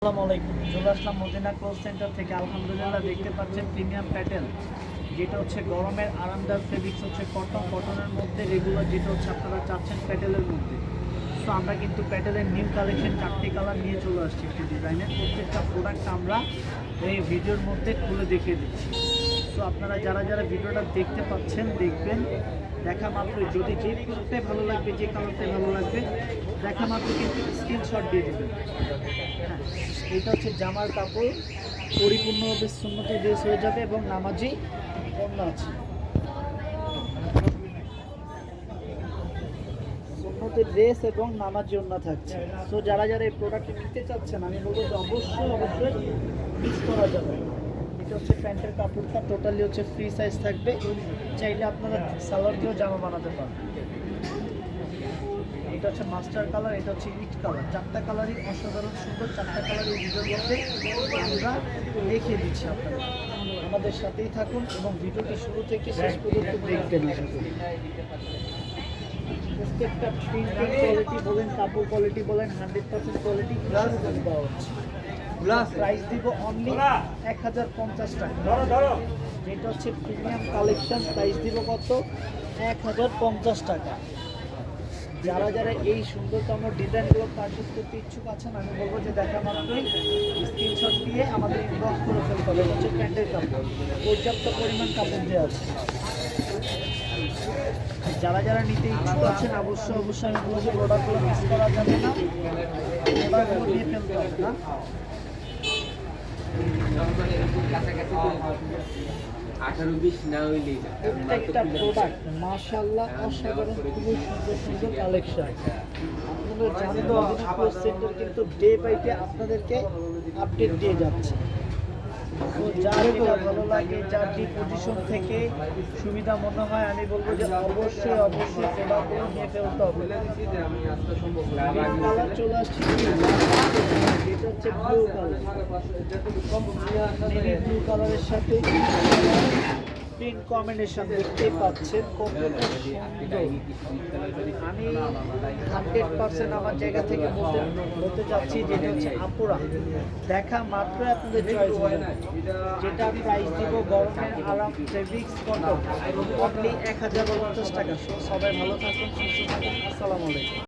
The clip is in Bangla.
আসসালামু আলাইকুম। চলে আসলাম মদিনা ক্লোথ সেন্টার থেকে। আলহামদুলিল্লাহ দেখতে পাচ্ছেন প্রিমিয়াম প্যাটেল, যেটা হচ্ছে গরমের আরামদায়ক ফেব্রিক্স হচ্ছে কটনের মধ্যে রেগুলার, যেটা হচ্ছে আপনারা চাচ্ছেন প্যাটেলের মধ্যে। সো আমরা কিন্তু প্যাটেলের নিউ কালেকশন 4টি কালার নিয়ে চলে আসছি একটি ডিজাইনের। প্রত্যেকটা প্রোডাক্ট আমরা এই ভিডিওর মধ্যে খুলে দেখিয়ে দিচ্ছি। সো আপনারা যারা যারা ভিডিওটা দেখতে পাচ্ছেন দেখবেন, দেখা মাত্রই যদি যে প্রোডাক্টটাই ভালো লাগবে, যে কালারটাই ভালো লাগবে, দেখা মাত্র কিন্তু স্ক্রিনশট দিয়ে দেবেন। হ্যাঁ, এটা হচ্ছে জামার কাপড়, পরিপূর্ণভাবে সুন্নতি ড্রেস হয়ে যাবে এবং নামাজি ওড়না আছে। সুন্নতি ড্রেস এবং নামাজি ওড়না থাকছে। সো যারা যারা এই প্রোডাক্ট নিতে চাচ্ছেন, আমি বলবো যে অবশ্যই মিস করা যাবে। এটা হচ্ছে প্যান্টের কাপড়টা, টোটালি হচ্ছে ফ্রি সাইজ থাকবে। চাইলে আপনারা সালোয়ার দিয়েও জামা বানাতে পারবেন। এটা হচ্ছে মাস্টার কালার, এটা হচ্ছে ইট কালার। 4টা কালারই অসাধারণ সুন্দর। 4টা কালারই ভিডিওর মধ্যে আমরা দেখিয়ে দিচ্ছি। আপনারা আমাদের সাথেই থাকুন এবং ভিডিওটি শুরু থেকে শেষ পর্যন্ত দেখবেন। আশা করি প্রত্যেকটা প্রিন্টিং কোয়ালিটি বলেন, কাপড় কোয়ালিটি বলেন, 100% কোয়ালিটি দেওয়া হচ্ছে। প্রাইস দিব অনলি 1050 টাকা। যেটা হচ্ছে প্রিমিয়াম কালেকশন, প্রাইস দিব কত? 1050 টাকা। যারা যারা এই সুন্দরতম ডিজাইনগুলো পারচেস করতে ইচ্ছুক আছেন, আমি বলবো যে দেখা মাত্রই স্ক্রিনশট দিয়ে আমাদের ইনবক্স করে ফেলতে হবে। এটা হচ্ছে প্যান্টের কাপড়, পর্যাপ্ত পরিমাণ কাপড় দেওয়া আছে। যারা যারা নিতে ইচ্ছুক আছেন অবশ্যই আমি বলবো যে প্রোডাক্টগুলো মিস করা যাবে না, প্রোডাক্টগুলো নিয়ে ফেলতে হবে না। প্রত্যেকটা প্রোডাক্ট মাশাআল্লাহ অসাধারণ, খুবই সুন্দর সুন্দর কালেকশন। আপনারা জানেন মদিনা ক্লোথ সেন্টার কিন্তু ডে বাই ডে আপনাদেরকে আপডেট দিয়ে যাচ্ছে। তো যার যেটা ভালো লাগে, যার যে পজিশন থেকে সুবিধা মনে হয়, আমি বলবো যে অবশ্যই প্রোডাক্টগুলো নিয়ে ফেলতে হবে। কালার চলে আসছে, যেটা হচ্ছে ব্লু কালার, নেভি ব্লু কালারের সাথে প্রিন্ট কম্বিনেশন দেখতেই পাচ্ছেন কতটা সুন্দর। আমি 100% আমার জায়গা থেকে বলতে চাচ্ছি যেটা হচ্ছে আপুরা দেখা মাত্র আপনাদের চয়েস হবে। যেটা প্রাইস দিব গরমের আরাম ফেব্রিক্স কটন, অনলি 1050 টাকা। সবাই ভালো থাকুন, সুস্থ থাকুন। আসসালামু আলাইকুম।